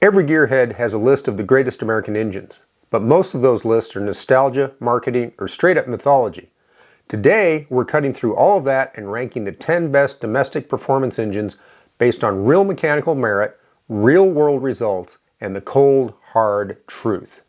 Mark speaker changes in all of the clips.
Speaker 1: Every gearhead has a list of the greatest American engines, but most of those lists are nostalgia, marketing, or straight-up mythology. Today, we're cutting through all of that and ranking the 10 best domestic performance engines based on real mechanical merit, real-world results, and the cold, hard truth.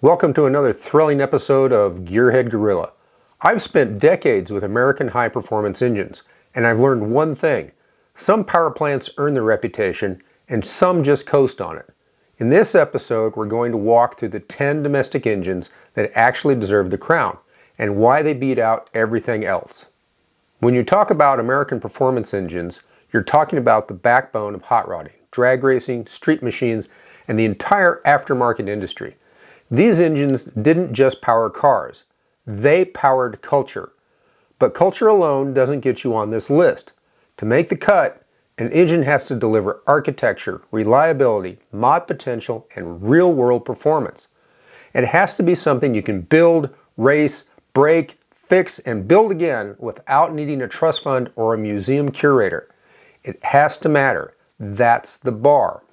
Speaker 1: Welcome to another thrilling episode of Gearhead Guerilla. I've spent decades with American high-performance engines, and I've learned one thing. Some power plants earn their reputation, and some just coast on it. In this episode, we're going to walk through the 10 domestic engines that actually deserve the crown, and why they beat out everything else. When you talk about American performance engines, you're talking about the backbone of hot rodding, drag racing, street machines, and the entire aftermarket industry. These engines didn't just power cars, they powered culture. But culture alone doesn't get you on this list. To make the cut, an engine has to deliver architecture, reliability, mod potential, and real-world performance. It has to be something you can build, race, break, fix, and build again without needing a trust fund or a museum curator. It has to matter. That's the bar.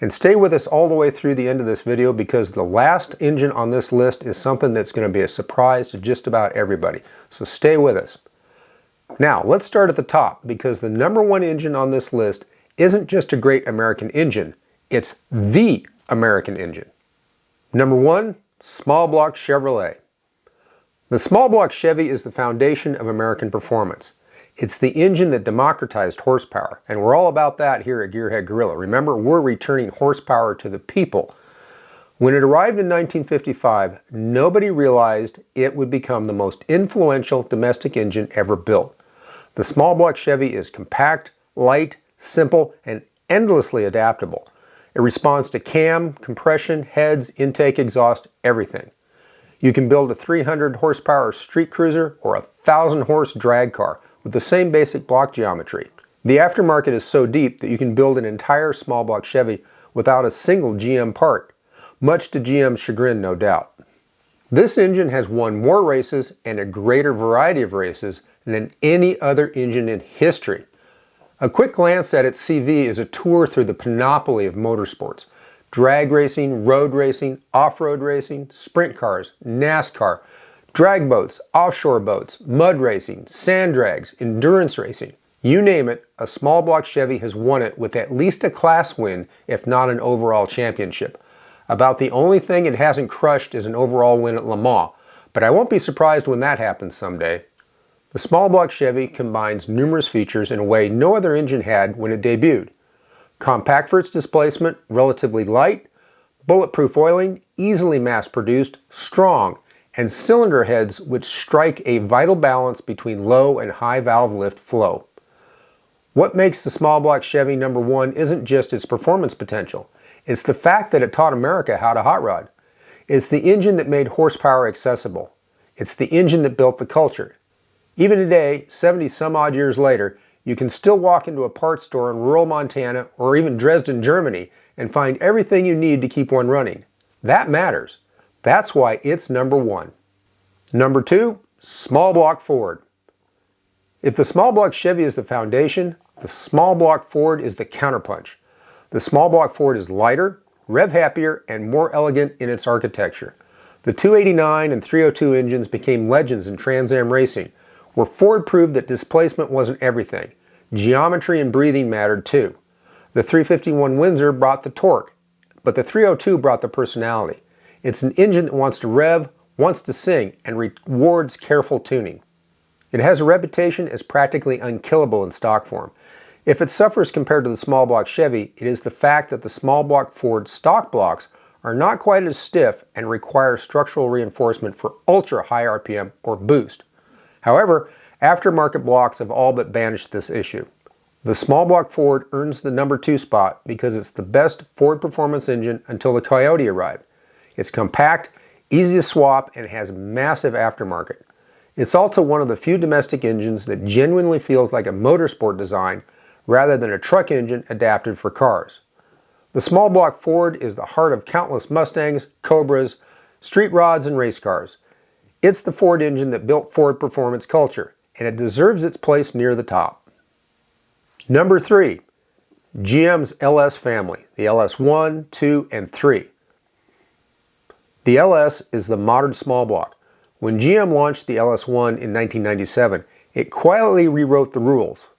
Speaker 1: And stay with us all the way through the end of this video because the last engine on this list is something that's going to be a surprise to just about everybody. So stay with us. Now, let's start at the top because the number one engine on this list isn't just a great American engine, it's the American engine. Number one, small block Chevrolet. The small block Chevy is the foundation of American performance. It's the engine that democratized horsepower, and we're all about that here at Gearhead Guerilla. Remember, we're returning horsepower to the people. When it arrived in 1955, nobody realized it would become the most influential domestic engine ever built. The small block Chevy is compact, light, simple, and endlessly adaptable. It responds to cam, compression, heads, intake, exhaust, everything. You can build a 300 horsepower street cruiser or a 1,000 horse drag car with the same basic block geometry. The aftermarket is so deep that you can build an entire small block Chevy without a single GM part, much to GM's chagrin, no doubt. This engine has won more races and a greater variety of races than any other engine in history. A quick glance at its CV is a tour through the panoply of motorsports. Drag racing, road racing, off-road racing, sprint cars, NASCAR, drag boats, offshore boats, mud racing, sand drags, endurance racing. You name it, a small block Chevy has won it with at least a class win, if not an overall championship. About the only thing it hasn't crushed is an overall win at Le Mans, but I won't be surprised when that happens someday. The small block Chevy combines numerous features in a way no other engine had when it debuted. Compact for its displacement, relatively light, bulletproof oiling, easily mass-produced, strong, and cylinder heads which strike a vital balance between low and high valve lift flow. What makes the small block Chevy number one isn't just its performance potential. It's the fact that it taught America how to hot rod. It's the engine that made horsepower accessible. It's the engine that built the culture. Even today, 70 some odd years later, you can still walk into a parts store in rural Montana or even Dresden, Germany and find everything you need to keep one running. That matters. That's why it's number one. Number two, small block Ford. If the small block Chevy is the foundation, the small block Ford is the counterpunch. The small block Ford is lighter, rev happier, and more elegant in its architecture. The 289 and 302 engines became legends in Trans Am racing, where Ford proved that displacement wasn't everything. Geometry and breathing mattered too. The 351 Windsor brought the torque, but the 302 brought the personality. It's an engine that wants to rev, wants to sing, and rewards careful tuning. It has a reputation as practically unkillable in stock form. If it suffers compared to the small block Chevy, it is the fact that the small block Ford stock blocks are not quite as stiff and require structural reinforcement for ultra high RPM or boost. However, aftermarket blocks have all but banished this issue. The small block Ford earns the number two spot because it's the best Ford performance engine until the Coyote arrived. It's compact, easy to swap, and has massive aftermarket. It's also one of the few domestic engines that genuinely feels like a motorsport design rather than a truck engine adapted for cars. The small block Ford is the heart of countless Mustangs, Cobras, street rods, and race cars. It's the Ford engine that built Ford performance culture, and it deserves its place near the top. Number 3. GM's LS family, the LS1, 2, and 3. The LS is the modern small block. When GM launched the LS1 in 1997, it quietly rewrote the rules.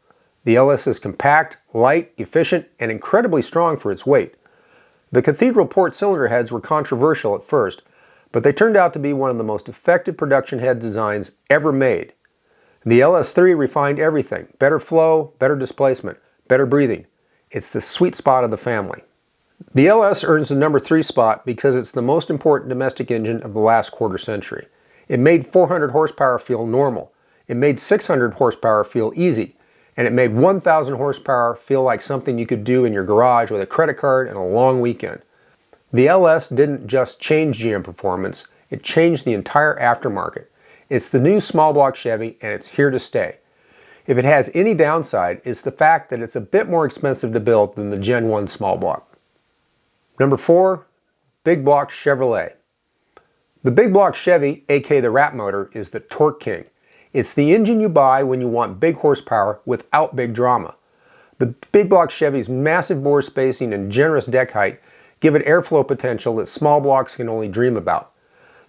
Speaker 1: The LS is compact, light, efficient, and incredibly strong for its weight. The cathedral port cylinder heads were controversial at first, but they turned out to be one of the most effective production head designs ever made. The LS3 refined everything: better flow, better displacement, better breathing. It's the sweet spot of the family. The LS earns the number 3 spot because it's the most important domestic engine of the last quarter century. It made 400 horsepower feel normal. It made 600 horsepower feel easy. And it made 1,000 horsepower feel like something you could do in your garage with a credit card and a long weekend. The LS didn't just change GM performance, it changed the entire aftermarket. It's the new small block Chevy, and it's here to stay. If it has any downside, it's the fact that it's a bit more expensive to build than the Gen 1 small block. Number 4, Big Block Chevrolet. The Big Block Chevy, aka the Rat Motor, is the torque king. It's the engine you buy when you want big horsepower without big drama. The Big Block Chevy's massive bore spacing and generous deck height give it airflow potential that small blocks can only dream about.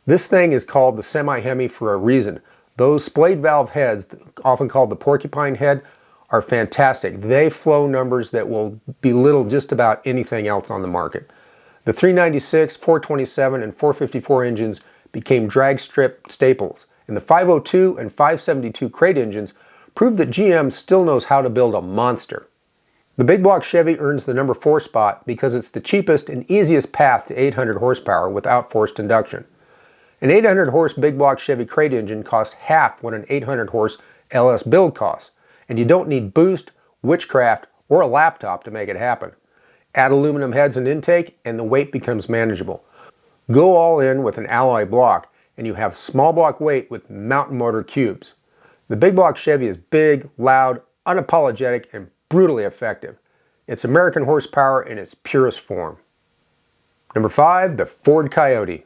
Speaker 1: This thing is called the Semi-Hemi for a reason. Those splayed valve heads, often called the porcupine head, are fantastic. They flow numbers that will belittle just about anything else on the market. The 396, 427, and 454 engines became drag strip staples, and the 502 and 572 crate engines proved that GM still knows how to build a monster. The Big Block Chevy earns the number 4 spot because it's the cheapest and easiest path to 800 horsepower without forced induction. An 800 horse Big Block Chevy crate engine costs half what an 800 horse LS build costs, and you don't need boost, witchcraft, or a laptop to make it happen. Add aluminum heads and intake, and the weight becomes manageable. Go all in with an alloy block, and you have small block weight with mountain motor cubes. The Big Block Chevy is big, loud, unapologetic, and brutally effective. It's American horsepower in its purest form. Number 5, the Ford Coyote.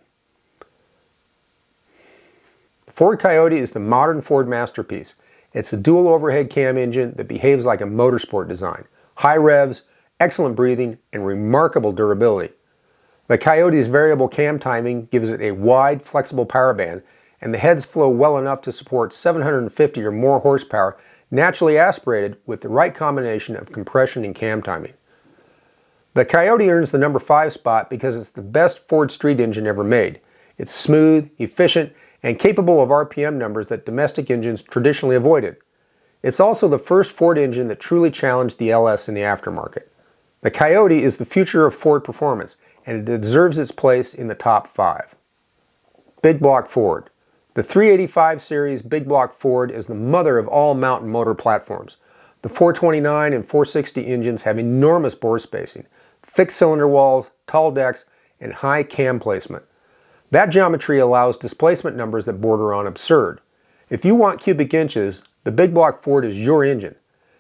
Speaker 1: The Ford Coyote is the modern Ford masterpiece. It's a dual overhead cam engine that behaves like a motorsport design. High revs, excellent breathing, and remarkable durability. The Coyote's variable cam timing gives it a wide, flexible power band, and the heads flow well enough to support 750 or more horsepower naturally aspirated with the right combination of compression and cam timing. The Coyote earns the number 5 spot because it's the best Ford street engine ever made. It's smooth, efficient, and capable of RPM numbers that domestic engines traditionally avoided. It's also the first Ford engine that truly challenged the LS in the aftermarket. The Coyote is the future of Ford performance, and it deserves its place in the top 5. Big Block Ford. The 385 series Big Block Ford is the mother of all mountain motor platforms. The 429 and 460 engines have enormous bore spacing, thick cylinder walls, tall decks, and high cam placement. That geometry allows displacement numbers that border on absurd. If you want cubic inches, the Big Block Ford is your engine.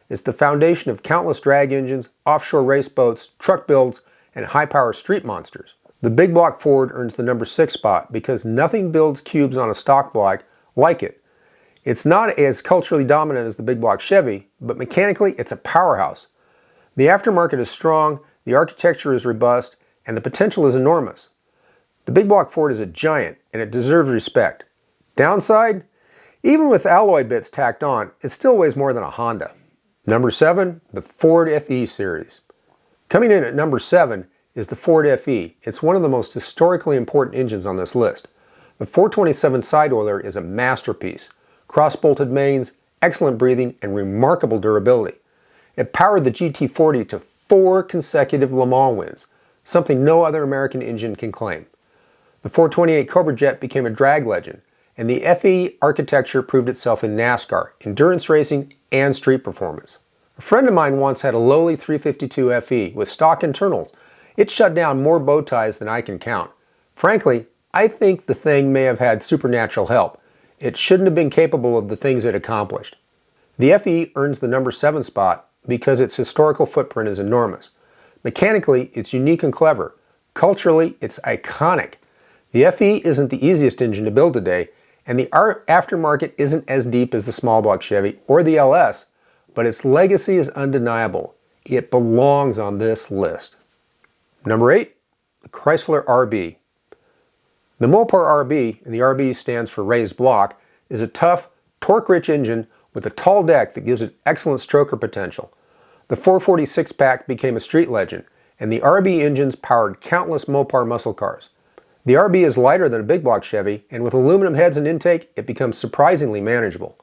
Speaker 1: It's the foundation of countless drag engines, offshore race boats, truck builds, and high-power street monsters. The Big Block Ford earns the number 6 spot because nothing builds cubes on a stock block like it. It's not as culturally dominant as the Big Block Chevy, but mechanically it's a powerhouse. The aftermarket is strong, the architecture is robust, and the potential is enormous. The Big Block Ford is a giant, and it deserves respect. Downside? Even with alloy bits tacked on, it still weighs more than a Honda. Number 7, the Ford FE series. Coming in at number 7 is the Ford FE. It's one of the most historically important engines on this list. The 427 side oiler is a masterpiece. Cross-bolted mains, excellent breathing, and remarkable durability. It powered the GT40 to 4 consecutive Le Mans wins, something no other American engine can claim. The 428 Cobra Jet became a drag legend, and the FE architecture proved itself in NASCAR, endurance racing, and street performance. A friend of mine once had a lowly 352 FE with stock internals. It shut down more bow ties than I can count. Frankly, I think the thing may have had supernatural help. It shouldn't have been capable of the things it accomplished. The FE earns the number 7 spot because its historical footprint is enormous. Mechanically, it's unique and clever. Culturally, it's iconic. The FE isn't the easiest engine to build today, and the aftermarket isn't as deep as the small block Chevy or the LS, but its legacy is undeniable. it belongs on this list. Number 8, the Chrysler RB. The Mopar RB, and the RB stands for raised block, is a tough, torque-rich engine with a tall deck that gives it excellent stroker potential. The 446 pack became a street legend, and the RB engines powered countless Mopar muscle cars. The RB is lighter than a big block Chevy, and with aluminum heads and intake, it becomes surprisingly manageable.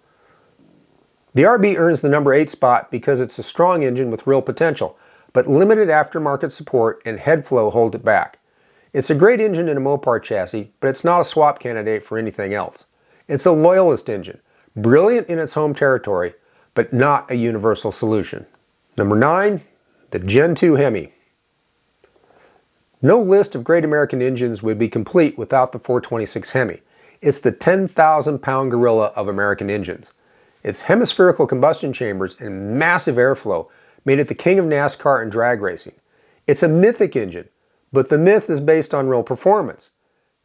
Speaker 1: The RB earns the number 8 spot because it's a strong engine with real potential, but limited aftermarket support and head flow hold it back. It's a great engine in a Mopar chassis, but it's not a swap candidate for anything else. It's a loyalist engine, brilliant in its home territory, but not a universal solution. Number 9, the Gen 2 Hemi. No list of great American engines would be complete without the 426 Hemi. It's the 10,000-pound gorilla of American engines. Its hemispherical combustion chambers and massive airflow made it the king of NASCAR and drag racing. It's a mythic engine, but the myth is based on real performance.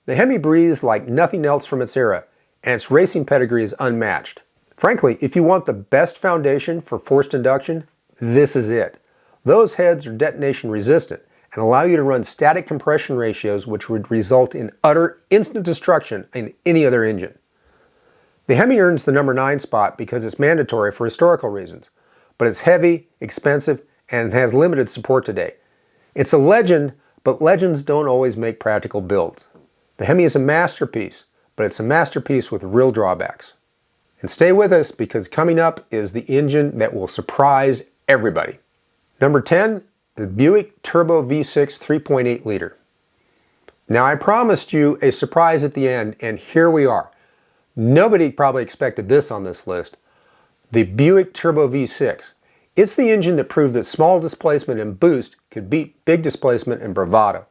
Speaker 1: The Hemi breathes like nothing else from its era, and its racing pedigree is unmatched. Frankly, if you want the best foundation for forced induction, this is it. Those heads are detonation resistant and allow you to run static compression ratios which would result in utter instant destruction in any other engine. The Hemi earns the number 9 spot because it's mandatory for historical reasons, but it's heavy, expensive, and has limited support today. It's a legend, but legends don't always make practical builds. The Hemi is a masterpiece, but it's a masterpiece with real drawbacks. And stay with us because coming up is the engine that will surprise everybody. Number 10, the Buick Turbo V6 3.8 liter. Now I promised you a surprise at the end, and here we are. Nobody probably expected this on this list. The Buick Turbo V6. It's the engine that proved that small displacement and boost could beat big displacement and bravado.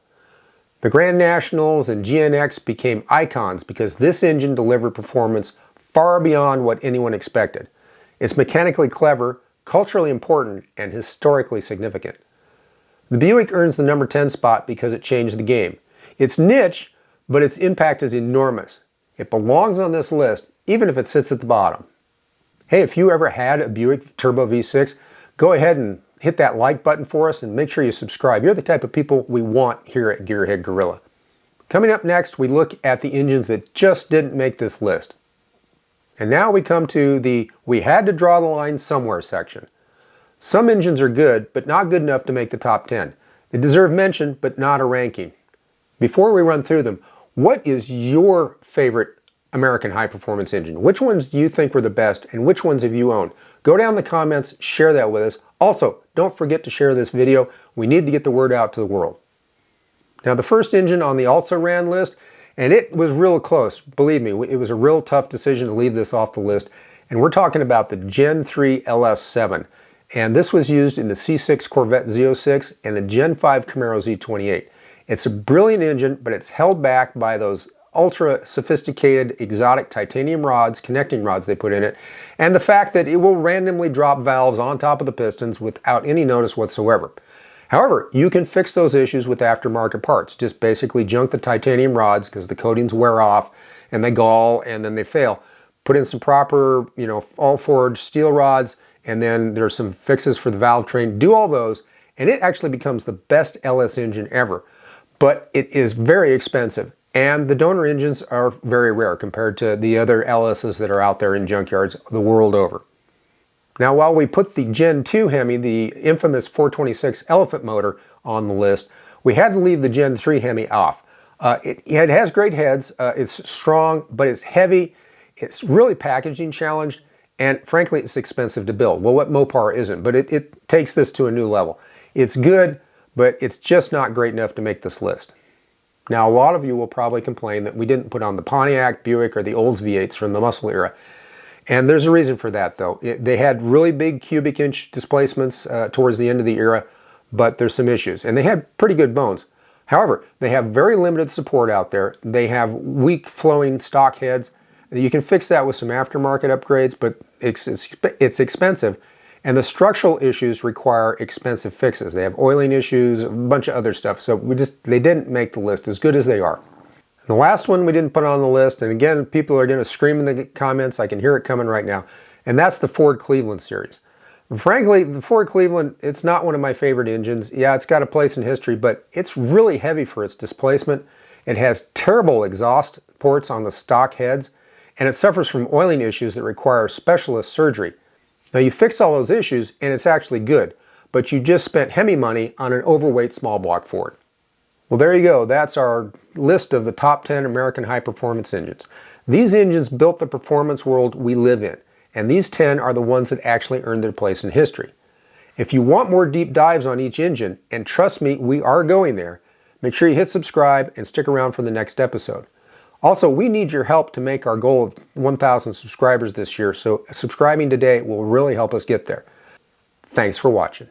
Speaker 1: The Grand Nationals and GNX became icons because this engine delivered performance far beyond what anyone expected. It's mechanically clever, culturally important, and historically significant. The Buick earns the number 10 spot because it changed the game. It's niche, but its impact is enormous. It belongs on this list, even if it sits at the bottom. Hey, if you ever had a Buick Turbo V6, go ahead and hit that like button for us and make sure you subscribe. You're the type of people we want here at Gearhead Guerilla. Coming up next, we look at the engines that just didn't make this list. And now we come to the "we had to draw the line somewhere" section. Some engines are good, but not good enough to make the top 10. They deserve mention, but not a ranking. Before we run through them, what is your favorite American high-performance engine? Which ones do you think were the best, and which ones have you owned? Go down in the comments, share that with us. Also, don't forget to share this video. We need to get the word out to the world. Now, the first engine on the also ran list, and it was real close. Believe me, it was a real tough decision to leave this off the list. And we're talking about the Gen 3 LS7. And this was used in the C6 Corvette Z06 and the Gen 5 Camaro Z28. It's a brilliant engine, but it's held back by those ultra sophisticated exotic titanium rods, connecting rods they put in it, and the fact that it will randomly drop valves on top of the pistons without any notice whatsoever. However, you can fix those issues with aftermarket parts. Just basically junk the titanium rods because the coatings wear off and they gall and then they fail. Put in some proper, all forged steel rods, and then there's some fixes for the valve train. Do all those, and it actually becomes the best LS engine ever. But it is very expensive, and the donor engines are very rare compared to the other LSs that are out there in junkyards the world over. Now, while we put the Gen 2 Hemi, the infamous 426 elephant motor, on the list, we had to leave the Gen 3 Hemi off. It has great heads, it's strong, but it's heavy, it's really packaging challenged, and frankly, it's expensive to build. Well, what Mopar isn't, but it takes this to a new level. It's good, but it's just not great enough to make this list. Now, a lot of you will probably complain that we didn't put on the Pontiac, Buick, or the Olds V8s from the muscle era. And there's a reason for that, though. They had really big cubic inch displacements towards the end of the era, but there's some issues. And they had pretty good bones. However, they have very limited support out there. They have weak flowing stock heads. You can fix that with some aftermarket upgrades, but it's expensive. And the structural issues require expensive fixes. They have oiling issues, a bunch of other stuff. So they didn't make the list as good as they are. The last one we didn't put on the list, and again, people are going to scream in the comments. I can hear it coming right now. And that's the Ford Cleveland series. Frankly, the Ford Cleveland, it's not one of my favorite engines. Yeah, it's got a place in history, but it's really heavy for its displacement. It has terrible exhaust ports on the stock heads, and it suffers from oiling issues that require specialist surgery. Now, you fix all those issues, and it's actually good, but you just spent Hemi money on an overweight small block Ford. Well, there you go. That's our list of the top 10 American high-performance engines. These engines built the performance world we live in, and these 10 are the ones that actually earned their place in history. If you want more deep dives on each engine, and trust me, we are going there, make sure you hit subscribe and stick around for the next episode. Also, we need your help to make our goal of 1,000 subscribers this year, so subscribing today will really help us get there. Thanks for watching.